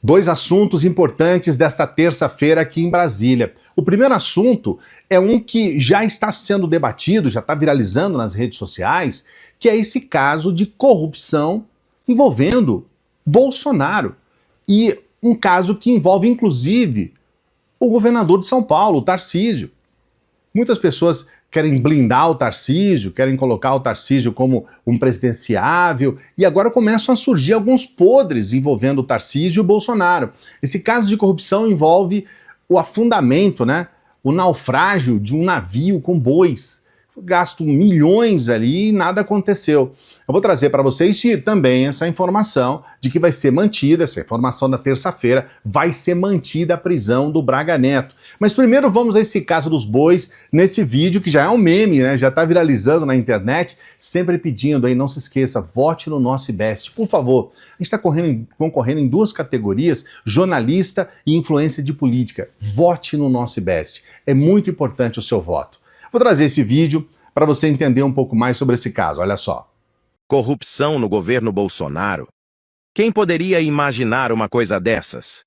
Dois assuntos importantes desta terça-feira aqui em Brasília. O primeiro assunto é um que já está sendo debatido, já está viralizando nas redes sociais, que é esse caso de corrupção envolvendo Bolsonaro. E um caso que envolve, inclusive, o governador de São Paulo, o Tarcísio. Muitas pessoas querem blindar o Tarcísio, querem colocar o Tarcísio como um presidenciável, e agora começam a surgir alguns podres envolvendo o Tarcísio e o Bolsonaro. Esse caso de corrupção envolve o afundamento, o naufrágio de um navio com bois. Foi gasto milhões ali e nada aconteceu. Eu vou trazer para vocês também essa informação de que vai ser mantida, essa informação da terça-feira, vai ser mantida a prisão do Braga Neto. Mas primeiro vamos a esse caso dos bois, nesse vídeo que já é um meme, já está viralizando na internet, sempre pedindo aí, não se esqueça, vote no nosso IBEST, por favor. A gente está concorrendo em duas categorias, jornalista e influência de política. Vote no nosso IBEST, é muito importante o seu voto. Vou trazer esse vídeo para você entender um pouco mais sobre esse caso, olha só. Corrupção no governo Bolsonaro? Quem poderia imaginar uma coisa dessas?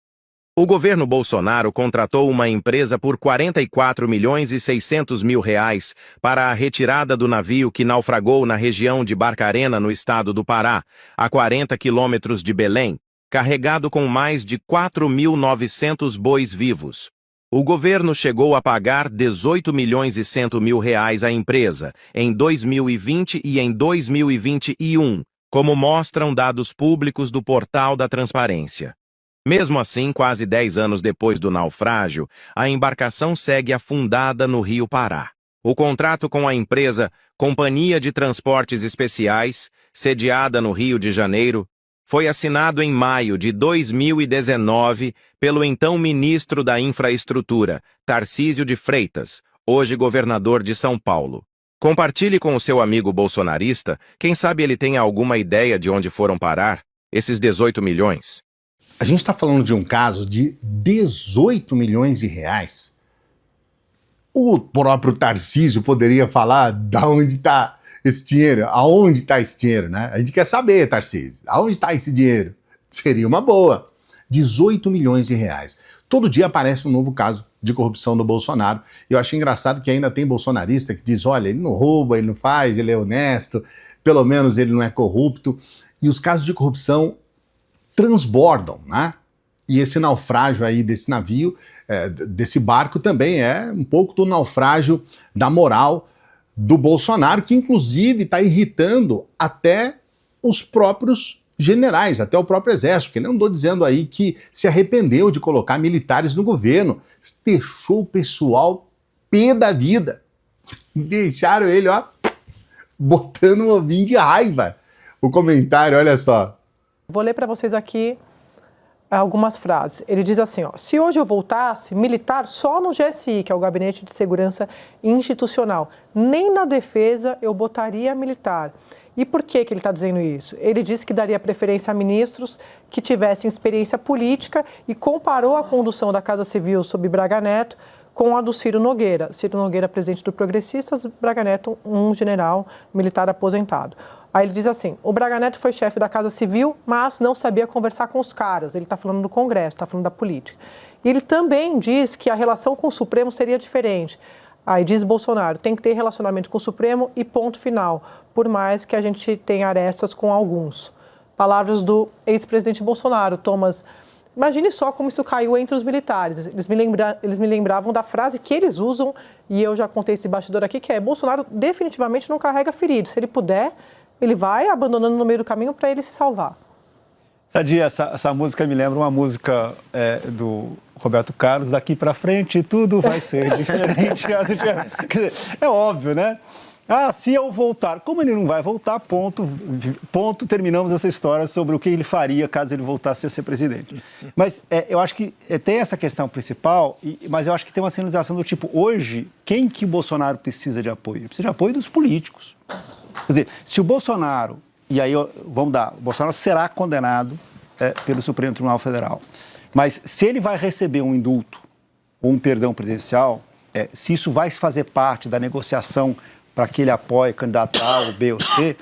O governo Bolsonaro contratou uma empresa por 44 milhões e 600 mil reais para a retirada do navio que naufragou na região de Barcarena, no estado do Pará, a 40 quilômetros de Belém, carregado com mais de 4.900 bois vivos. O governo chegou a pagar 18 milhões e 100 mil reais à empresa em 2020 e em 2021, como mostram dados públicos do Portal da Transparência. Mesmo assim, quase 10 anos depois do naufrágio, a embarcação segue afundada no Rio Pará. O contrato com a empresa Companhia de Transportes Especiais, sediada no Rio de Janeiro, foi assinado em maio de 2019 pelo então ministro da Infraestrutura, Tarcísio de Freitas, hoje governador de São Paulo. Compartilhe com o seu amigo bolsonarista, quem sabe ele tenha alguma ideia de onde foram parar esses 18 milhões. A gente está falando de um caso de 18 milhões de reais. O próprio Tarcísio poderia falar de onde está esse dinheiro, aonde está esse dinheiro, A gente quer saber, Tarcísio, aonde está esse dinheiro? Seria uma boa. 18 milhões de reais. Todo dia aparece um novo caso de corrupção do Bolsonaro. Eu acho engraçado que ainda tem bolsonarista que diz, olha, ele não rouba, ele não faz, ele é honesto, pelo menos ele não é corrupto. E os casos de corrupção transbordam, E esse naufrágio aí desse navio, desse barco também é um pouco do naufrágio da moral do Bolsonaro, que inclusive está irritando até os próprios generais, até o próprio exército, porque ele andou dizendo aí que se arrependeu de colocar militares no governo, deixou o pessoal pé da vida, deixaram ele, botando um ovinho de raiva. O comentário, olha só. Vou ler para vocês aqui algumas frases. Ele diz assim, se hoje eu voltasse militar só no GSI, que é o Gabinete de Segurança Institucional, nem na defesa eu botaria militar. E por que ele está dizendo isso? Ele disse que daria preferência a ministros que tivessem experiência política e comparou a condução da Casa Civil sob Braga Neto com a do Ciro Nogueira. Ciro Nogueira, presidente do Progressistas, Braga Neto, um general militar aposentado. Aí ele diz assim, o Braga Neto foi chefe da Casa Civil, mas não sabia conversar com os caras. Ele está falando do Congresso, está falando da política. E ele também diz que a relação com o Supremo seria diferente. Aí diz Bolsonaro, tem que ter relacionamento com o Supremo e ponto final, por mais que a gente tenha arestas com alguns. Palavras do ex-presidente Bolsonaro, Thomas. Imagine só como isso caiu entre os militares. Eles me lembravam da frase que eles usam, e eu já contei esse bastidor aqui, que é Bolsonaro definitivamente não carrega ferido. Se ele puder, ele vai abandonando no meio do caminho para ele se salvar. Sadia, essa música me lembra uma música do Roberto Carlos, daqui para frente tudo vai ser diferente. É óbvio, se eu voltar, como ele não vai voltar, ponto, terminamos essa história sobre o que ele faria caso ele voltasse a ser presidente. Mas eu acho que tem essa questão principal, mas eu acho que tem uma sinalização do tipo, hoje, quem que o Bolsonaro precisa de apoio? Ele precisa de apoio dos políticos. Quer dizer, se o Bolsonaro, e aí o Bolsonaro será condenado pelo Supremo Tribunal Federal, mas se ele vai receber um indulto ou um perdão presidencial, se isso vai fazer parte da negociação para que ele apoie candidato A ou B ou C,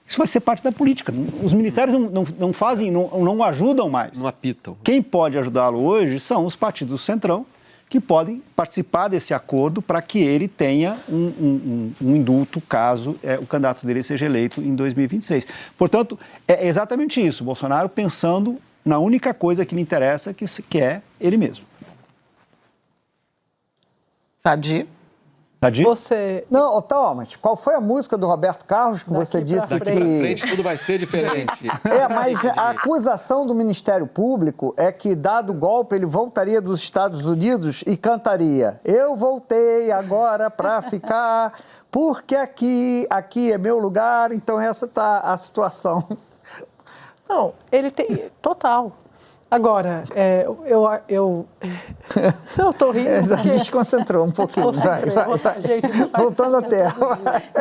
Isso vai ser parte da política. Os militares não fazem, não ajudam mais. Não apitam. Quem pode ajudá-lo hoje são os partidos do Centrão, que podem participar desse acordo para que ele tenha um indulto caso o candidato dele seja eleito em 2026. Portanto, é exatamente isso. Bolsonaro pensando na única coisa que lhe interessa, que é ele mesmo. Sadi? Você... Não, Thomas, qual foi a música do Roberto Carlos que você disse que... Daqui pra frente tudo vai ser diferente. Mas a acusação do Ministério Público é que, dado o golpe, ele voltaria dos Estados Unidos e cantaria: eu voltei agora para ficar, porque aqui é meu lugar. Então essa tá a situação. Não, ele tem... Total. Agora, eu tô rindo porque... Desconcentrou um pouquinho. Vai. Gente, voltando à terra.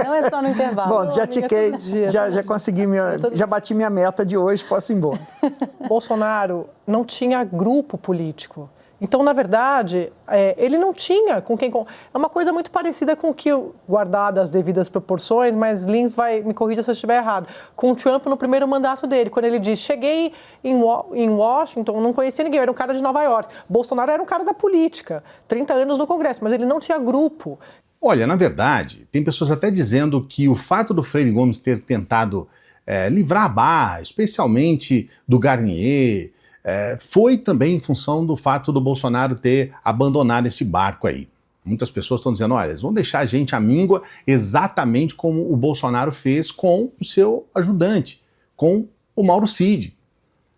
Não é só no intervalo. Bom, já tiquei, já consegui, já bati minha meta de hoje, posso ir embora. Bolsonaro não tinha grupo político. Então, na verdade, ele não tinha com quem... É uma coisa muito parecida com o que, guardado as devidas proporções, mas Lins me corrija se eu estiver errado, com o Trump no primeiro mandato dele, quando ele diz: cheguei em Washington, não conhecia ninguém, eu era um cara de Nova York. Bolsonaro era um cara da política, 30 anos no Congresso, mas ele não tinha grupo. Olha, na verdade, tem pessoas até dizendo que o fato do Freire Gomes ter tentado livrar a barra, especialmente do Garnier, foi também em função do fato do Bolsonaro ter abandonado esse barco aí. Muitas pessoas estão dizendo: olha, eles vão deixar a gente à míngua exatamente como o Bolsonaro fez com o seu ajudante, com o Mauro Cid.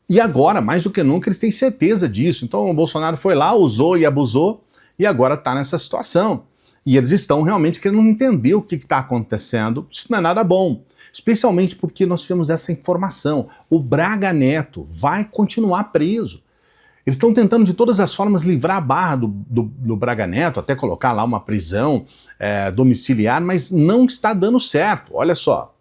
E agora, mais do que nunca, eles têm certeza disso. Então o Bolsonaro foi lá, usou e abusou, e agora está nessa situação. E eles estão realmente querendo entender o que está acontecendo. Isso não é nada bom. Especialmente porque nós tivemos essa informação. O Braga Neto vai continuar preso. Eles estão tentando de todas as formas livrar a barra do Braga Neto, até colocar lá uma prisão domiciliar, mas não está dando certo. Olha só.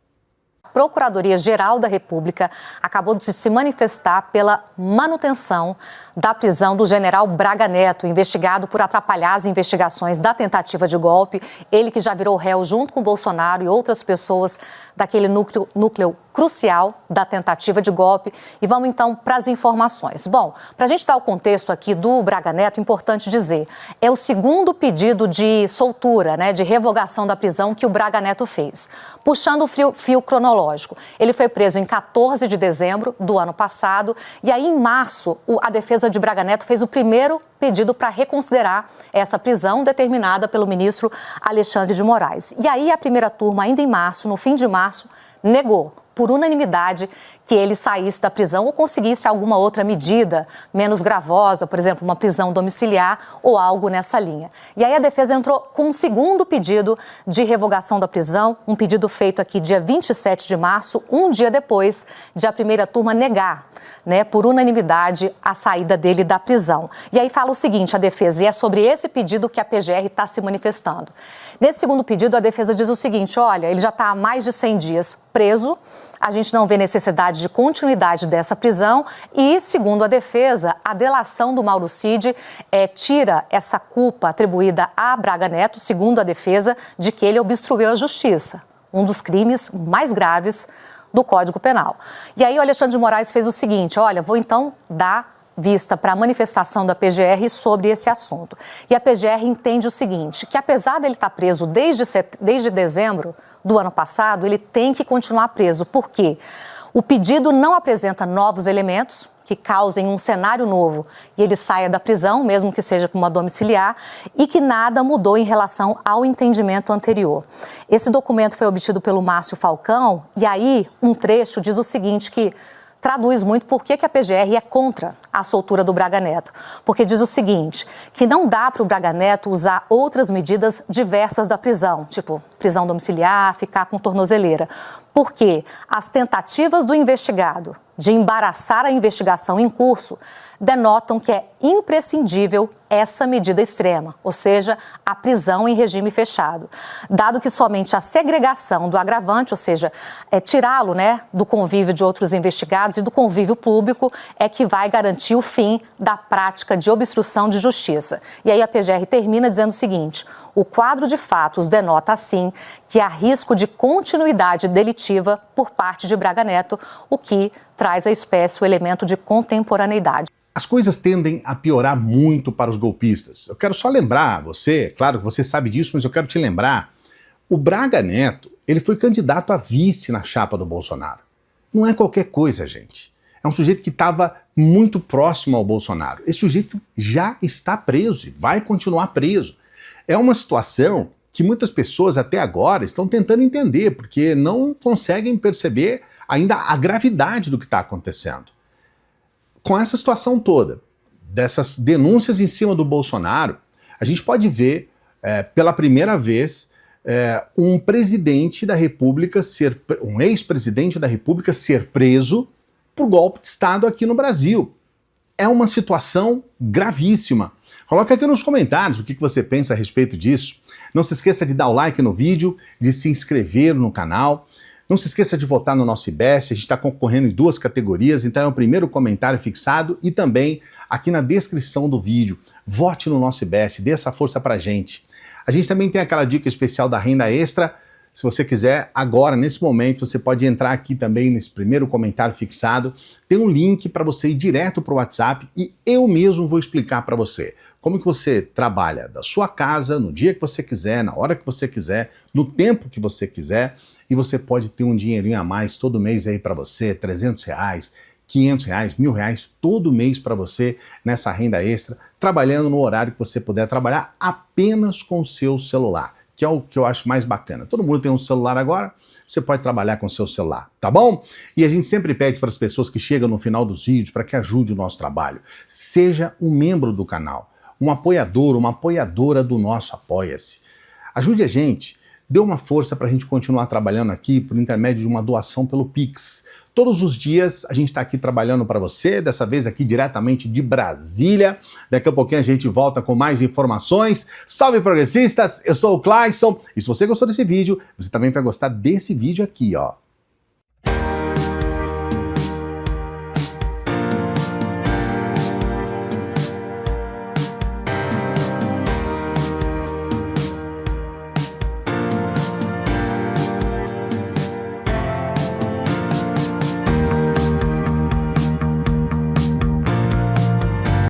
A Procuradoria-Geral da República acabou de se manifestar pela manutenção da prisão do general Braga Neto, investigado por atrapalhar as investigações da tentativa de golpe. Ele que já virou réu junto com Bolsonaro e outras pessoas daquele núcleo crucial da tentativa de golpe. E vamos então para as informações. Bom, para a gente dar o contexto aqui do Braga Neto, importante dizer, é o segundo pedido de soltura, de revogação da prisão que o Braga Neto fez. Puxando o fio cronológico, ele foi preso em 14 de dezembro do ano passado e aí em março a defesa de Braga Neto fez o primeiro pedido para reconsiderar essa prisão determinada pelo ministro Alexandre de Moraes. E aí a primeira turma, ainda em março, no fim de março, negou por unanimidade que ele saísse da prisão ou conseguisse alguma outra medida menos gravosa, por exemplo, uma prisão domiciliar ou algo nessa linha. E aí a defesa entrou com um segundo pedido de revogação da prisão, um pedido feito aqui dia 27 de março, um dia depois de a primeira turma negar, por unanimidade, a saída dele da prisão. E aí fala o seguinte, a defesa, e é sobre esse pedido que a PGR está se manifestando. Nesse segundo pedido, a defesa diz o seguinte: olha, ele já está há mais de 100 dias preso, a gente não vê necessidade de continuidade dessa prisão e, segundo a defesa, a delação do Mauro Cid tira essa culpa atribuída a Braga Neto, segundo a defesa, de que ele obstruiu a justiça, um dos crimes mais graves do Código Penal. E aí o Alexandre de Moraes fez o seguinte: olha, vou então dar vista para a manifestação da PGR sobre esse assunto. E a PGR entende o seguinte, que apesar dele estar preso desde dezembro do ano passado, ele tem que continuar preso. Por quê? O pedido não apresenta novos elementos que causem um cenário novo e ele saia da prisão, mesmo que seja por uma domiciliar, e que nada mudou em relação ao entendimento anterior. Esse documento foi obtido pelo Márcio Falcão e aí um trecho diz o seguinte, que traduz muito por que a PGR é contra a soltura do Braga Neto. Porque diz o seguinte, que não dá para o Braga Neto usar outras medidas diversas da prisão, tipo prisão domiciliar, ficar com tornozeleira. Porque as tentativas do investigado de embaraçar a investigação em curso denotam que é imprescindível essa medida extrema, ou seja, a prisão em regime fechado, dado que somente a segregação do agravante, ou seja, tirá-lo, né, do convívio de outros investigados e do convívio público é que vai garantir o fim da prática de obstrução de justiça. E aí a PGR termina dizendo o seguinte: o quadro de fatos denota, assim, que há risco de continuidade delitiva por parte de Braga Neto, o que traz à espécie o elemento de contemporaneidade. As coisas tendem a piorar muito para os golpistas. Eu quero só lembrar você, claro que você sabe disso, mas eu quero te lembrar, o Braga Neto, ele foi candidato a vice na chapa do Bolsonaro. Não é qualquer coisa, gente. É um sujeito que estava muito próximo ao Bolsonaro. Esse sujeito já está preso e vai continuar preso. É uma situação que muitas pessoas até agora estão tentando entender, porque não conseguem perceber ainda a gravidade do que está acontecendo. Com essa situação toda, dessas denúncias em cima do Bolsonaro, a gente pode ver, pela primeira vez, um presidente da República um ex-presidente da República ser preso por golpe de Estado aqui no Brasil. É uma situação gravíssima. Coloca aqui nos comentários o que você pensa a respeito disso. Não se esqueça de dar o like no vídeo, de se inscrever no canal. Não se esqueça de votar no nosso IBEST, a gente está concorrendo em 2 categorias, então é o primeiro comentário fixado e também aqui na descrição do vídeo. Vote no nosso IBEST, dê essa força pra gente. A gente também tem aquela dica especial da renda extra. Se você quiser, agora, nesse momento, você pode entrar aqui também nesse primeiro comentário fixado. Tem um link para você ir direto para o WhatsApp e eu mesmo vou explicar para você como que você trabalha da sua casa, no dia que você quiser, na hora que você quiser, no tempo que você quiser, e você pode ter um dinheirinho a mais todo mês aí para você, R$300, R$500, R$1.000, todo mês para você nessa renda extra, trabalhando no horário que você puder trabalhar apenas com o seu celular, que é o que eu acho mais bacana. Todo mundo tem um celular agora, você pode trabalhar com o seu celular, tá bom? E a gente sempre pede para as pessoas que chegam no final dos vídeos para que ajude o nosso trabalho. Seja um membro do canal, um apoiador, uma apoiadora do nosso Apoia-se. Ajude a gente, dê uma força para a gente continuar trabalhando aqui por intermédio de uma doação pelo Pix. Todos os dias a gente está aqui trabalhando para você, dessa vez aqui diretamente de Brasília. Daqui a pouquinho a gente volta com mais informações. Salve progressistas, eu sou o Clayson e se você gostou desse vídeo, você também vai gostar desse vídeo aqui, ó.